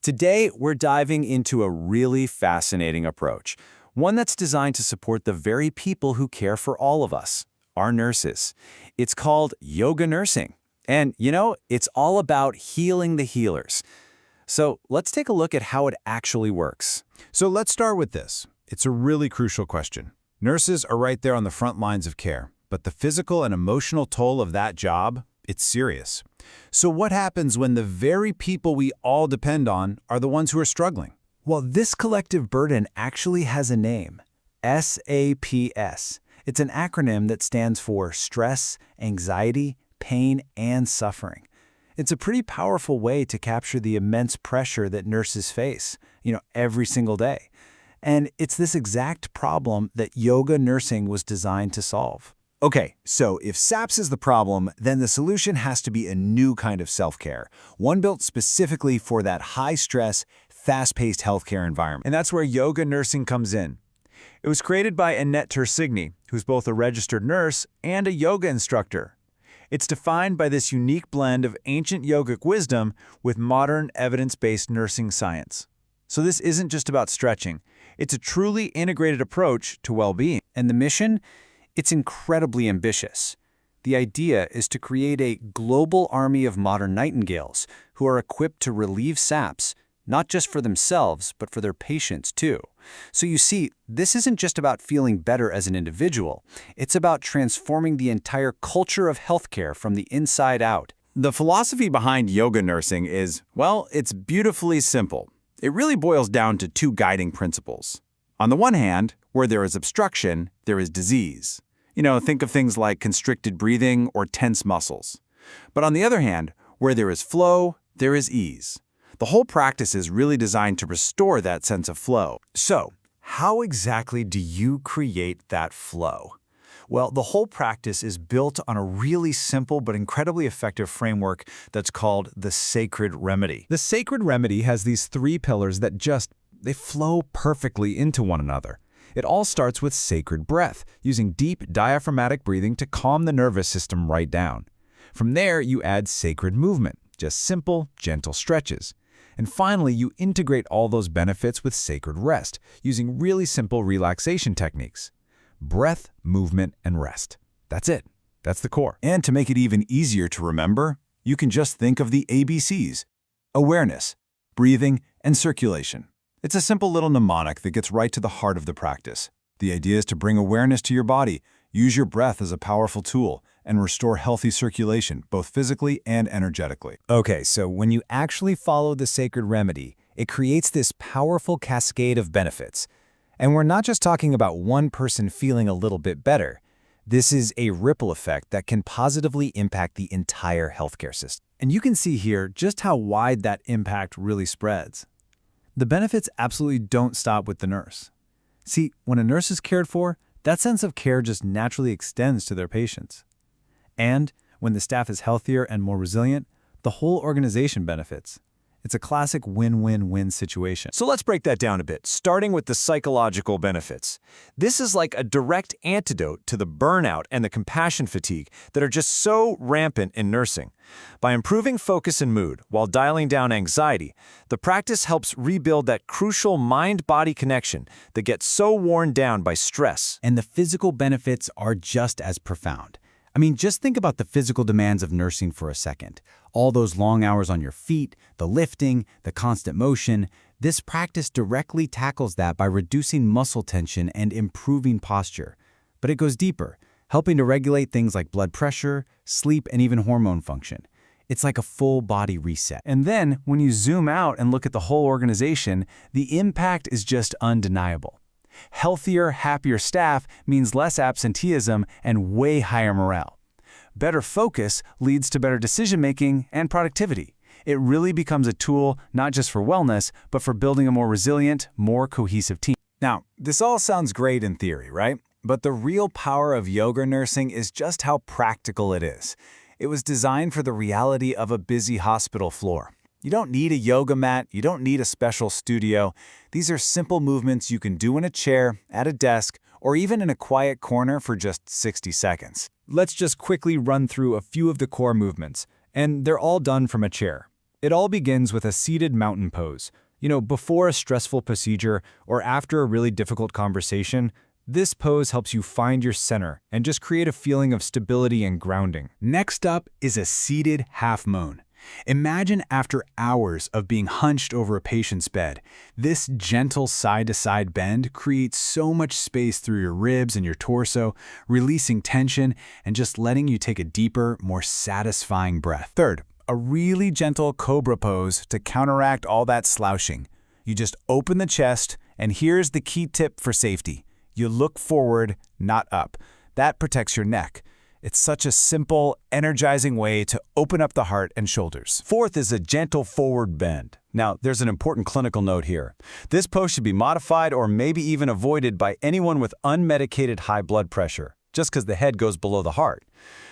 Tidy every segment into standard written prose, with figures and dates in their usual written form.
Today, we're diving into a really fascinating approach, one that's designed to support the very people who care for all of us, our nurses. It's called YogaNursing. And, it's all about healing the healers. So let's take a look at how it actually works. So let's start with this. It's a really crucial question. Nurses are right there on the front lines of care, but the physical and emotional toll of that job, it's serious. So what happens when the very people we all depend on are the ones who are struggling? Well, this collective burden actually has a name, SAPS. It's an acronym that stands for stress, anxiety, pain, and suffering. It's a pretty powerful way to capture the immense pressure that nurses face, every single day. And it's this exact problem that yoga nursing was designed to solve. Okay, so if SAPS is the problem, then the solution has to be a new kind of self-care, one built specifically for that high-stress, fast-paced healthcare environment. And that's where yoga nursing comes in. It was created by Annette Tersigni, who's both a registered nurse and a yoga instructor. It's defined by this unique blend of ancient yogic wisdom with modern evidence-based nursing science. So this isn't just about stretching. It's a truly integrated approach to well-being. And the mission? It's incredibly ambitious. The idea is to create a global army of modern nightingales who are equipped to relieve SAPS, not just for themselves, but for their patients too. So you see, this isn't just about feeling better as an individual. It's about transforming the entire culture of healthcare from the inside out. The philosophy behind yoga nursing is, well, it's beautifully simple. It really boils down to two guiding principles. On the one hand, where there is obstruction, there is disease. Think of things like constricted breathing or tense muscles. But on the other hand, where there is flow, there is ease. The whole practice is really designed to restore that sense of flow. So, how exactly do you create that flow? Well, the whole practice is built on a really simple but incredibly effective framework that's called the sacred remedy. The sacred remedy has these three pillars that they flow perfectly into one another. It all starts with sacred breath, using deep diaphragmatic breathing to calm the nervous system right down. From there, you add sacred movement, just simple, gentle stretches. And finally, you integrate all those benefits with sacred rest, using really simple relaxation techniques. Breath, movement, and rest. That's it. That's the core. And to make it even easier to remember, you can just think of the ABCs: awareness, breathing, and circulation. It's a simple little mnemonic that gets right to the heart of the practice. The idea is to bring awareness to your body, use your breath as a powerful tool, and restore healthy circulation, both physically and energetically. Okay, so when you actually follow the sacred remedy, it creates this powerful cascade of benefits. And we're not just talking about one person feeling a little bit better. This is a ripple effect that can positively impact the entire healthcare system. And you can see here just how wide that impact really spreads. The benefits absolutely don't stop with the nurse. See, when a nurse is cared for, that sense of care just naturally extends to their patients. And when the staff is healthier and more resilient, the whole organization benefits. It's a classic win-win-win situation. So let's break that down a bit, starting with the psychological benefits. This is like a direct antidote to the burnout and the compassion fatigue that are just so rampant in nursing. By improving focus and mood while dialing down anxiety, the practice helps rebuild that crucial mind-body connection that gets so worn down by stress. And the physical benefits are just as profound. Just think about the physical demands of nursing for a second. All those long hours on your feet, the lifting, the constant motion. This practice directly tackles that by reducing muscle tension and improving posture. But it goes deeper, helping to regulate things like blood pressure, sleep, and even hormone function. It's like a full body reset. And then, when you zoom out and look at the whole organization, the impact is just undeniable. Healthier, happier staff means less absenteeism and way higher morale. Better focus leads to better decision-making and productivity. It really becomes a tool not just for wellness, but for building a more resilient, more cohesive team. Now, this all sounds great in theory, right? But the real power of yoga nursing is just how practical it is. It was designed for the reality of a busy hospital floor. You don't need a yoga mat, you don't need a special studio. These are simple movements you can do in a chair, at a desk, or even in a quiet corner for just 60 seconds. Let's just quickly run through a few of the core movements, and they're all done from a chair. It all begins with a seated mountain pose. Before a stressful procedure or after a really difficult conversation, this pose helps you find your center and just create a feeling of stability and grounding. Next up is a seated half moon. Imagine after hours of being hunched over a patient's bed, this gentle side-to-side bend creates so much space through your ribs and your torso, releasing tension and just letting you take a deeper, more satisfying breath. Third, a really gentle cobra pose to counteract all that slouching. You just open the chest, and here's the key tip for safety. You look forward, not up. That protects your neck. It's such a simple, energizing way to open up the heart and shoulders. Fourth is a gentle forward bend. Now, there's an important clinical note here. This pose should be modified or maybe even avoided by anyone with unmedicated high blood pressure, just because the head goes below the heart.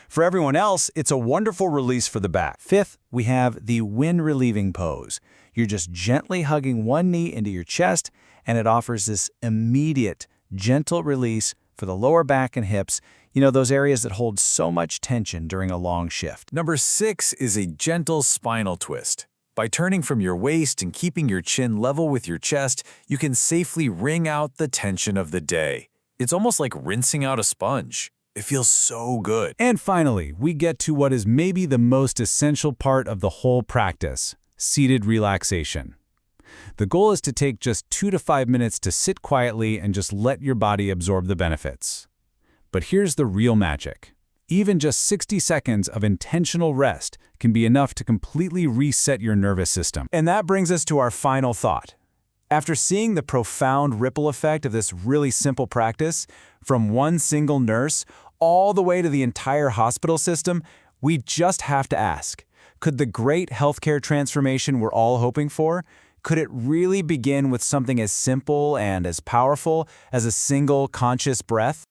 For everyone else, it's a wonderful release for the back. Fifth, we have the wind-relieving pose. You're just gently hugging one knee into your chest, and it offers this immediate, gentle release for the lower back and hips, those areas that hold so much tension during a long shift. Number 6 is a gentle spinal twist. By turning from your waist and keeping your chin level with your chest, you can safely wring out the tension of the day. It's almost like rinsing out a sponge. It feels so good. And finally, we get to what is maybe the most essential part of the whole practice: seated relaxation. The goal is to take just 2 to 5 minutes to sit quietly and just let your body absorb the benefits. But here's the real magic. Even just 60 seconds of intentional rest can be enough to completely reset your nervous system. And that brings us to our final thought. After seeing the profound ripple effect of this really simple practice, from one single nurse all the way to the entire hospital system, we just have to ask, could the great healthcare transformation we're all hoping for, could it really begin with something as simple and as powerful as a single conscious breath?